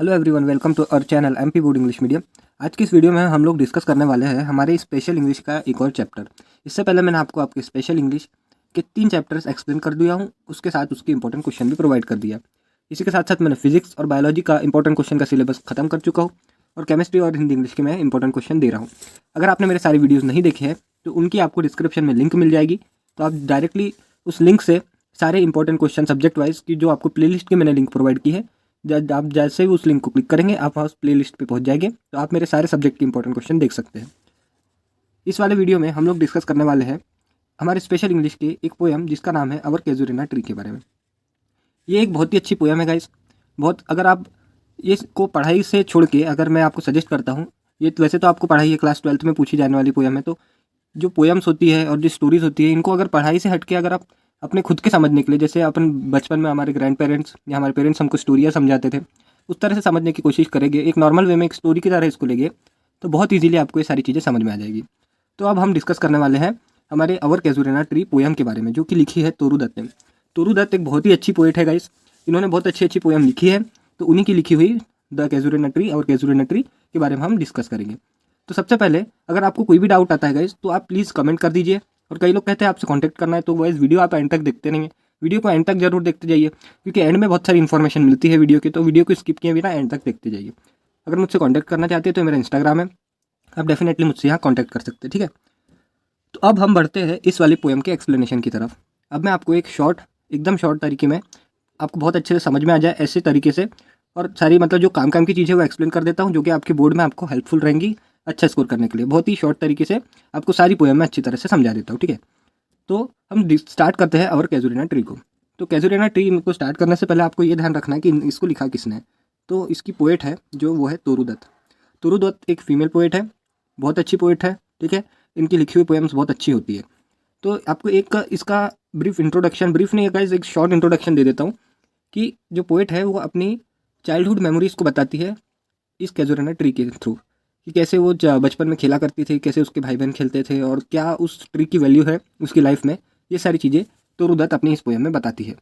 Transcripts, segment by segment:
Hello everyone, welcome to our channel MP board English medium. आज की इस video में हम लोग डिस्कस करने वाले हैं हमारे स्पेशल इंग्लिश का एक और चैप्टर। इससे पहले मैंने आपको आपके स्पेशल इंग्लिश के 3 चैप्टर्स एक्सप्लेन कर दिया हूँ, उसके साथ उसके इंपॉर्टेंट क्वेश्चन भी प्रोवाइड कर दिया। इसी के साथ साथ मैंने फिजिक्स और बायोलॉजी का इंपॉर्टेंट क्वेश्चन का सिलेबस खत्म कर चुका हूँ और केमिस्ट्री और हिंदी इंग्लिश के मैं इंपॉर्टेंट क्वेश्चन दे रहा हूँ। अगर आपने मेरे सारे वीडियोज़ नहीं देखे हैं तो उनकी आपको डिस्क्रिप्शन में लिंक मिल जाएगी, तो आप डायरेक्टली उस लिंक से सारे इंपॉर्टेंट क्वेश्चन सब्जेक्ट वाइज की जो आपको प्लेलिस्ट की मैंने लिंक प्रोवाइड की है, आप जैसे ही उस लिंक को क्लिक करेंगे आप उस प्ले लिस्ट पर पहुँच जाएंगे, तो आप मेरे सारे सब्जेक्ट के इंपॉर्टेंट क्वेश्चन देख सकते हैं। इस वाले वीडियो में हम लोग डिस्कस करने वाले हैं हमारे स्पेशल इंग्लिश के एक पोएम जिसका नाम है अवर कैजुरिना ट्री के बारे में। ये एक बहुत ही अच्छी पोएम है गाइस। बहुत, अगर आप ये को पढ़ाई से छोड़ के अगर मैं आपको सजेस्ट करता हूँ, ये वैसे तो आपको पढ़ाई है, क्लास 12th में पूछी जाने वाली पोएम है, तो जो पोएम्स होती है और जो स्टोरीज होती है इनको अगर पढ़ाई से हटके अगर आप अपने खुद के समझने के लिए, जैसे अपन बचपन में हमारे ग्रैंड पेरेंट्स या हमारे पेरेंट्स हमको स्टोरियाँ समझाते थे, उस तरह से समझने की कोशिश करेंगे, एक नॉर्मल वे में एक स्टोरी की तरह इसको लेंगे, तो बहुत ईजीली आपको ये सारी चीज़ें समझ में आ जाएगी। तो अब हम डिस्कस करने वाले हैं हमारे अवर कैजुरिना ट्री पोएम के बारे में, जो कि लिखी है तोरू दत्त ने। तोरू दत्त एक बहुत ही अच्छी पोएट है गाइस, इन्होंने बहुत अच्छी अच्छी पोएम लिखी है, तो उन्हीं की लिखी हुई द कैजुरिना ट्री और कैजुरिना ट्री के बारे में हम डिस्कस करेंगे। तो सबसे पहले अगर आपको कोई भी डाउट आता है गाइस तो आप प्लीज़ कमेंट कर दीजिए, और कई लोग कहते हैं आपसे कांटेक्ट करना है, तो गाइस वीडियो आप एंड तक देखते नहीं है, वीडियो को एंड तक जरूर देखते जाइए, क्योंकि एंड में बहुत सारी इन्फॉर्मेशन मिलती है वीडियो की, तो वीडियो को स्किप किए बिना एंड तक देखते जाइए। अगर मुझसे कॉन्टैक्ट करना चाहते हैं तो मेरा इंस्टाग्राम है, आप डेफिनेटली मुझसे यहाँ कॉन्टैक्ट कर सकते हैं, ठीक है। तो अब हम बढ़ते हैं इस वाली पोएम के एक्सप्लेनेशन की तरफ। अब मैं आपको एक एकदम शॉर्ट तरीके में, आपको बहुत अच्छे से समझ में आ जाए ऐसे तरीके से, और सारी मतलब जो काम की चीज़ें वो एक्सप्लेन कर देता हूँ, जो कि आपके बोर्ड में आपको हेल्पफुल रहेंगी अच्छा स्कोर करने के लिए। बहुत ही शॉर्ट तरीके से आपको सारी पोएम में अच्छी तरह से समझा देता हूँ, ठीक है। तो हम स्टार्ट करते हैं अवर कैजुरिना ट्री को। तो कैजुरिना ट्री को स्टार्ट करने से पहले आपको ये ध्यान रखना है कि इसको लिखा किसने है। तो इसकी पोएट है जो वो है तोरू दत्त। तोरू दत्त एक फीमेल पोएट है, बहुत अच्छी पोएट है, ठीक है। इनकी लिखी हुई पोएम्स बहुत अच्छी होती है। तो आपको एक इसका ब्रीफ इंट्रोडक्शन, ब्रीफ नहीं है गाइस, एक शॉर्ट इंट्रोडक्शन दे देता हूँ कि जो पोएट है वो अपनी चाइल्डहुड मेमोरीज को बताती है इस कैजुरिना ट्री के थ्रू, कि कैसे वो बचपन में खेला करती थी, कैसे उसके भाई बहन खेलते थे, और क्या उस ट्री की वैल्यू है उसकी लाइफ में, ये सारी चीज़ें तोरू दत्त अपनी इस पोएम में बताती है।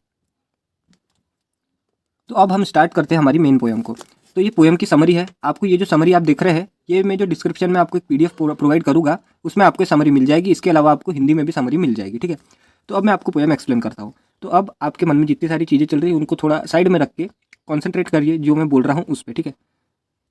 तो अब हम स्टार्ट करते हैं हमारी मेन पोएम को। तो ये पोएम की समरी है। आपको ये जो समरी आप देख रहे हैं, ये मैं जो डिस्क्रिप्शन में आपको एक PDF प्रोवाइड करूँगा, उसमें आपको समरी मिल जाएगी। इसके अलावा आपको हिंदी में भी समरी मिल जाएगी, ठीक है। तो अब मैं आपको पोएम एक्सप्लेन करता हूँ। तो अब आपके मन में जितनी सारी चीज़ें चल रही हैं उनको थोड़ा साइड में रख के कॉन्सेंट्रेट करिए जो मैं बोल रहा हूँ उस पर, ठीक है।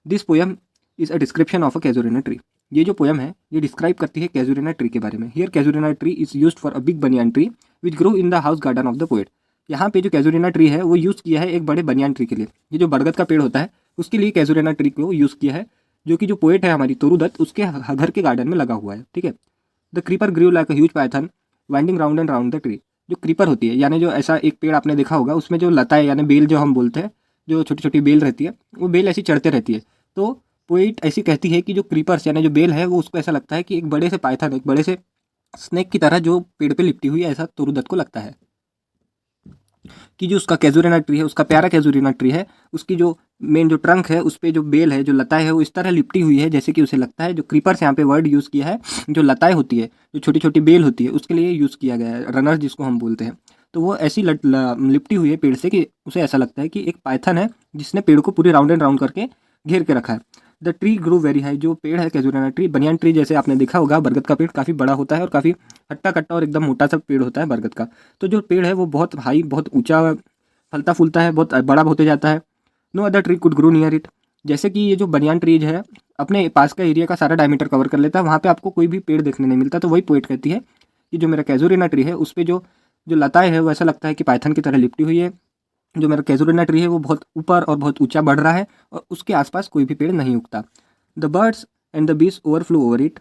This poem is a description of a casuarina tree. ये जो पोएम है ये डिस्क्राइब करती है कैजुरिना ट्री के बारे में। Here casuarina tree is used for a big banyan tree which grow in the house garden of the poet. यहाँ पे जो कैजुरिना ट्री है वो यूज़ किया है एक बड़े बनियान ट्री के लिए। ये जो बरगद का पेड़ होता है उसके लिए कैजुरिना ट्री को यूज़ किया है, जो कि जो पोएट है हमारी तोरू दत्त उसके घर के गार्डन में लगा हुआ है, ठीक है। The creeper grew like a huge python winding round and round the tree. जो क्रीपर होती है, यानी जो ऐसा एक पेड़ आपने देखा होगा उसमें जो लता है यानी बेल जो हम बोलते हैं, जो छोटी छोटी बेल रहती है, वो बेल ऐसी चढ़ते रहती है। तो पोइट ऐसी कहती है कि जो क्रीपर्स यानी जो बेल है वो उसको ऐसा लगता है कि एक बड़े से पाइथन, एक बड़े से स्नेक की तरह जो पेड़ पे लिपटी हुई है, ऐसा तोरू दत्त को लगता है कि जो उसका कैजुरिना ट्री है, उसका प्यारा कैजुरिना ट्री है, उसकी जो मेन जो ट्रंक है उस पर जो बेल है, जो लताएं है, वो इस तरह लिपटी हुई है जैसे कि उसे लगता है। जो क्रीपर्स यहाँ पे वर्ड यूज़ किया है, जो लताएं होती है, जो छोटी छोटी बेल होती है, उसके लिए यूज़ किया गया है, रनर जिसको हम बोलते हैं। तो वो ऐसी लिपटी हुई है पेड़ से कि उसे ऐसा लगता है कि एक पाइथन है जिसने पेड़ को पूरी राउंड एंड राउंड करके घेर के रखा है। The tree grow very high. जो पेड़ है कैजुरिना ट्री, बनियान ट्री जैसे आपने देखा होगा, बरगद का पेड़ काफ़ी बड़ा होता है और काफ़ी हट्टा कट्टा और एकदम मोटा सा पेड़ होता है बरगद का। तो जो पेड़ है वो बहुत हाई, बहुत ऊंचा फलता फूलता है, बहुत बड़ा होते जाता है। No other tree could grow near it. जैसे कि ये जो बनियान ट्रीज है अपने पास का एरिया का सारा डायमीटर कवर कर लेता है, वहाँ पे आपको कोई भी पेड़ देखने नहीं मिलता। तो वही पोएट कहती है कि जो मेरा कैजुरिना ट्री है उस पर जो जो लताएं है वो ऐसा लगता है कि पाइथन की तरह लिपटी हुई है। जो मेरा कैजुरिना ट्री है वो बहुत ऊपर और बहुत ऊंचा बढ़ रहा है और उसके आसपास कोई भी पेड़ नहीं उगता। द बर्ड्स एंड द बीस overflow over it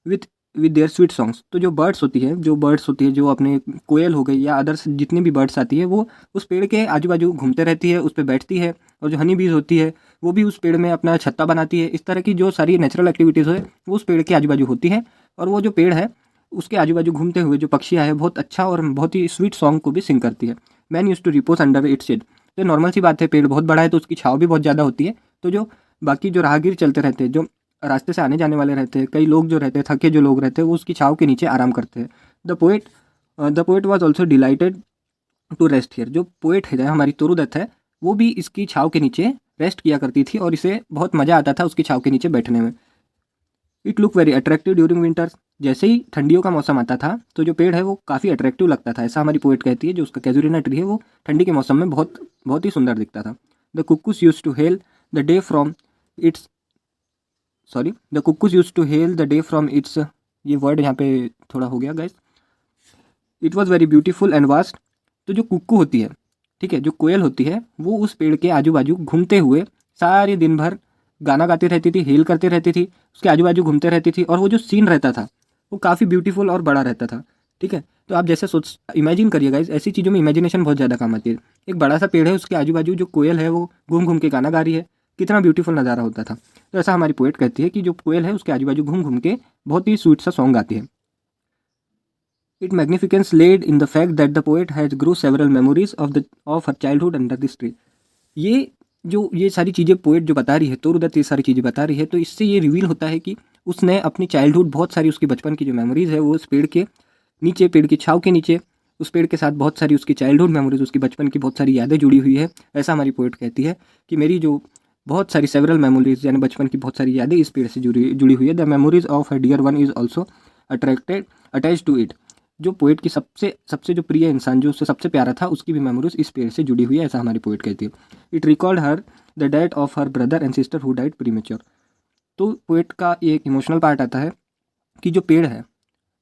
with with their sweet songs. तो जो बर्ड्स होती है, जो अपने कोयल हो गई या अदर्स जितनी भी बर्ड्स आती है, वो उस पेड़ के आजू बाजू घूमते रहती है, उस पर बैठती है। और जो हनी बीज होती है वो भी उस पेड़ में अपना छत्ता बनाती है। इस तरह की जो सारी नेचुरल एक्टिविटीज़ है वो उस पेड़ के आजू बाजू होती है, और वो जो पेड़ है उसके आजू बाजू घूमते हुए जो पक्षियाँ है बहुत अच्छा और बहुत ही स्वीट सॉन्ग को भी सिंग करती है। Man use to repose under its shade. तो नॉर्मल सी बात है, पेड़ बहुत बड़ा है तो उसकी छाँव भी बहुत ज़्यादा होती है। तो जो बाकी जो राहगीर चलते रहते हैं, जो रास्ते से आने जाने वाले रहते हैं, कई लोग जो रहते हैं, थके जो लोग रहते हैं, वो उसकी छाँव के नीचे आराम करते हैं। The poet was also delighted to rest here. जो पोएट है हमारी तोरू दत्त है, वो भी इसकी छाँव के नीचे रेस्ट किया करती थी और इसे बहुत मज़ा आता था उसकी छाँव के नीचे बैठने में। It look very attractive during winters. जैसे ही ठंडियों का मौसम आता था तो जो पेड़ है वो काफ़ी अट्रैक्टिव लगता था, ऐसा हमारी पोएट कहती है। जो उसका कैजुरिना ट्री है वो ठंडी के मौसम में बहुत बहुत ही सुंदर दिखता था। The cuckoos use to hail the day from its the cuckoos use to hail the day from its, ये वर्ड यहाँ पे थोड़ा हो गया guys. It was very beautiful and vast. तो जो कुक्कू होती है, ठीक है, जो कोयल होती है, वो उस पेड़ के आजू बाजू घूमते हुए सारे दिन भर गाना गाती रहती थी, हेल करती रहती थी, उसके आजू बाजू घूमते रहती थी और वो जो सीन रहता था वो काफ़ी ब्यूटीफुल और बड़ा रहता था। ठीक है, तो आप जैसे सोच इमेजिन करिए गाइस, ऐसी चीज़ों में इमेजिनेशन बहुत ज़्यादा काम आती है। एक बड़ा सा पेड़ है, उसके आजू बाजू जो कोयल है वो घूम घूम के गाना गा रही है, कितना ब्यूटीफुल नज़ारा होता था। तो ऐसा हमारी पोएट कहती है कि जो कोयल है उसके आजू बाजू घूम घूम के बहुत ही स्वीट सा सॉन्ग गाती है। Its magnificence laid in the fact that the poet has grew several memories of her childhood under this tree. ये सारी चीज़ें पोएट जो बता रही है, तोरुदत्त ये सारी चीज़ें बता रही है, तो इससे ये रिवील होता है कि उसने अपनी चाइल्डहुड, बहुत सारी उसकी बचपन की जो मेमोरीज़ है वो उस पेड़ के नीचे, पेड़ की छाँव के नीचे, उस पेड़ के साथ बहुत सारी उसकी चाइल्डहुड मेमोरीज, उसकी बचपन की बहुत सारी यादें जुड़ी हुई है। ऐसा हमारी पोएट कहती है कि मेरी जो बहुत सारी सेवरल मेमोरीज यानी बचपन की बहुत सारी यादें इस पेड़ से जुड़ी हुई है। The memories of her dear one is also attach to it. जो पोएट की सबसे जो प्रिय इंसान, जो उससे सबसे प्यारा था, उसकी भी मेमोरीज इस पेड़ से जुड़ी हुई है, ऐसा हमारी पोएट कहती है। It record her the death of her brother and sister who died premature. तो पोएट का एक इमोशनल पार्ट आता है कि जो पेड़ है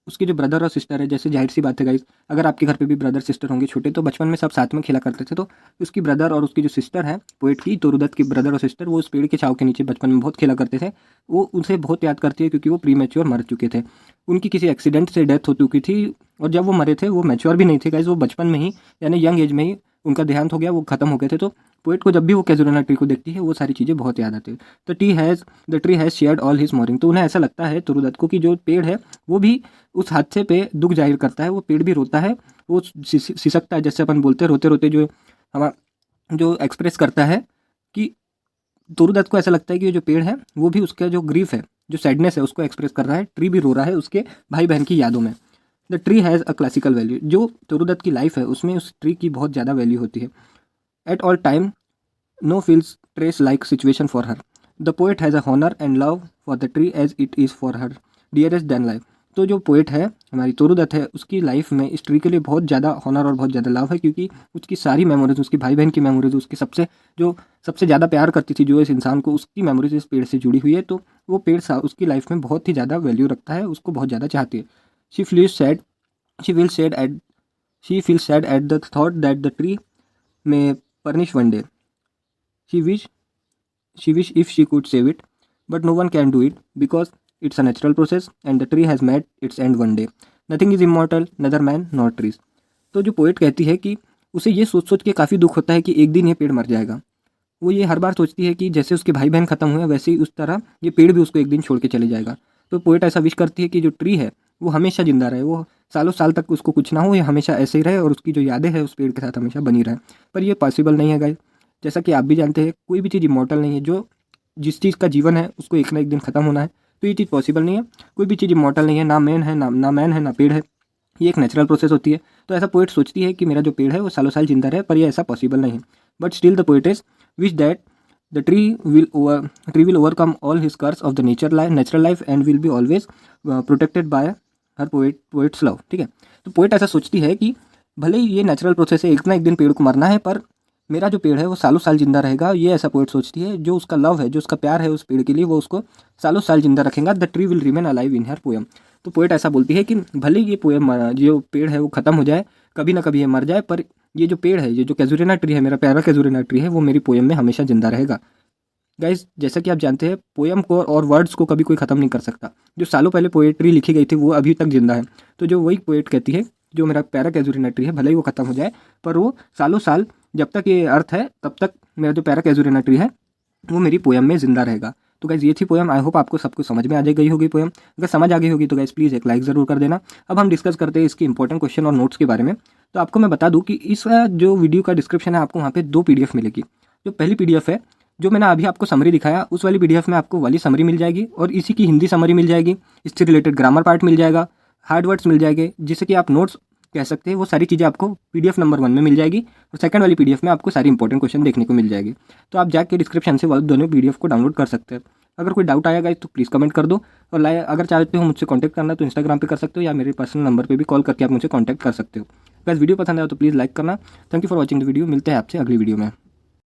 उसके जो ब्रदर और सिस्टर है, जैसे जाहिर सी बात है गाइस, अगर आपके घर पे भी ब्रदर सिस्टर होंगे छोटे, तो बचपन में सब साथ में खेला करते थे, तो उसकी ब्रदर और उसकी जो सिस्टर है पोएट की, तोरुदत्त की ब्रदर और सिस्टर, वो उस पेड़ के छाँव के नीचे बचपन में बहुत खेला करते थे। वो उनसे बहुत याद करती है क्योंकि वो प्रीमेच्योर मर चुके थे, उनकी किसी एक्सीडेंट से डेथ हो चुकी थी और जब वो मरे थे वो मैच्योर भी नहीं थे गाइस, वो बचपन में ही यानी यंग एज में ही उनका देहांत हो गया, वो खत्म हो गए थे। तो पोएट को जब भी वो कैजुरना ट्री को देखती है वो सारी चीज़ें बहुत याद आती है। तो the tree has shared all his morning. तो उन्हें ऐसा लगता है तोरुदत्त को कि जो पेड़ है वो भी उस हादसे पे दुख जाहिर करता है, वो पेड़ भी रोता है, वो सिसकता है, जैसे अपन बोलते हैं रोते रोते जो हमारा जो एक्सप्रेस करता है कि तोरुदत्त को ऐसा लगता है कि ये जो पेड़ है वो भी उसका जो ग्रीफ है, जो सैडनेस है, उसको एक्सप्रेस कर रहा है। ट्री भी रो रहा है उसके भाई बहन की यादों में। The tree has a classical value. जो तोरुदत्त की लाइफ है उसमें उस ट्री की बहुत ज़्यादा वैल्यू होती है। At all time no feels trace like situation for her. The poet has a honor and love for the tree as it is for her dearest than life. तो जो पोएट है हमारी तोरुदत्त है, उसकी लाइफ में इस ट्री के लिए बहुत ज़्यादा हॉनर और बहुत ज़्यादा लव है, क्योंकि उसकी सारी मेमोरीज, उसकी भाई बहन की मेमोरीज, उसकी सबसे ज़्यादा प्यार करती थी जो इस इंसान को, उसकी मेमोरीज इस पेड़ से जुड़ी हुई है। तो वो पेड़ उसकी लाइफ में बहुत ही ज़्यादा वैल्यू रखता है, उसको बहुत ज़्यादा चाहती है। She feel sad at the thought that the tree may perish one day. She wish if she could save it, but no one can do it because it's a natural process and the tree has met its end one day. Nothing is immortal, neither man nor trees. तो जो poet कहती है कि उसे ये सोच सोच के काफ़ी दुख होता है कि एक दिन ये पेड़ मर जाएगा। वो ये हर बार सोचती है कि जैसे उसके भाई बहन ख़त्म हुए वैसे ही उस तरह ये पेड़ भी उसको एक दिन छोड़ के चले जाएगा। तो पोएट ऐसा विश करती है कि जो ट्री है वो हमेशा जिंदा रहे, वो सालों साल तक उसको कुछ ना हो, ये हमेशा ऐसे ही रहे और उसकी जो यादें हैं उस पेड़ के साथ हमेशा बनी रहे। पर ये पॉसिबल नहीं है गाइस, जैसा कि आप भी जानते हैं कोई भी चीज़ इमॉर्टल नहीं है। जो जिस चीज़ का जीवन है उसको एक ना एक दिन ख़त्म होना है, तो ये चीज़ पॉसिबल नहीं है। कोई भी चीज़ इमॉर्टल नहीं है, ना मैन है ना पेड़ है, ये एक नेचुरल प्रोसेस होती है। तो ऐसा पोएट सोचती है कि मेरा जो पेड़ है वो सालों साल जिंदा रहे, पर ये ऐसा पॉसिबल नहीं है। But still the poetess wish that the tree will overcome all his curse of the natural life and will be always protected by her poet's love. ठीक है, तो पोएट ऐसा सोचती है कि भले ही ये नेचुरल प्रोसेस है, एक ना एक दिन पेड़ को मरना है, पर मेरा जो पेड़ है वो सालों साल जिंदा रहेगा। ये ऐसा पोएट सोचती है। जो उसका लव है, जो उसका प्यार है उस पेड़ के लिए, वो उसको सालों साल जिंदा रखेगा। The tree will remain alive in her poem. तो पोएट ऐसा बोलती है कि भले ये पोएम, जो पेड़ है वो ख़त्म हो जाए, कभी ना कभी ये मर जाए, पर ये जो पेड़ है, ये जो कैजुरिना ट्री है, मेरा प्यारा कैजुरिना ट्री है, वो मेरी पोएम में हमेशा जिंदा रहेगा। गाइज, जैसा कि आप जानते हैं पोएम को और वर्ड्स को कभी कोई ख़त्म नहीं कर सकता। जो सालों पहले पोएट्री लिखी गई थी वो अभी तक जिंदा है। तो जो वही पोएट कहती है जो मेरा प्यारा कैजुरिना ट्री है, भले ही वो ख़त्म हो जाए, पर वो सालों साल जब तक ये अर्थ है तब तक मेरा जो पैरा कैजुरिना ट्री है वो मेरी पोएम में जिंदा रहेगा। तो गाइज ये थी पोएम। आई होप आपको सब कुछ समझ में आ गई होगी पोएम। अगर समझ आ गई होगी तो गाइज प्लीज़ एक लाइक ज़रूर कर देना। अब हम डिस्कस करते हैं इसके इंपॉर्टेंट क्वेश्चन और नोट्स के बारे में। तो आपको मैं बता दूं कि इस जो वीडियो का डिस्क्रिप्शन है आपको वहाँ पे 2 PDF मिलेगी। जो पहली PDF है, जो मैंने अभी आपको समरी दिखाया, उस वाली PDF में आपको वाली समरी मिल जाएगी और इसी की हिंदी समरी मिल जाएगी, इससे रिलेटेड ग्रामर पार्ट मिल जाएगा, हार्ड वर्ड्स मिल जाएंगे, जिससे कि आप नोट्स कह सकते हैं, वो सारी चीज़ें आपको PDF नंबर 1 में मिल जाएगी और सेकंड वाली PDF में आपको सारी इंपॉर्टेंट क्वेश्चन देखने को मिल जाएगी। तो आप जाके डिस्क्रिप्शन से वो दोनों PDF को डाउनलोड कर सकते हैं। अगर कोई डाउट आएगा तो प्लीज़ कमेंट कर दो, और अगर चाहते हो मुझसे कॉन्टैक्ट करना तो इंस्टाग्राम पे कर सकते हो या मेरे पर्सनल नंबर पे भी कॉल करके आप मुझे कॉन्टैक्ट कर सकते हो। बस वीडियो पसंद आया तो प्लीज़ लाइक करना। Thank you for watching the video. मिलते हैं आपसे अगली वीडियो में।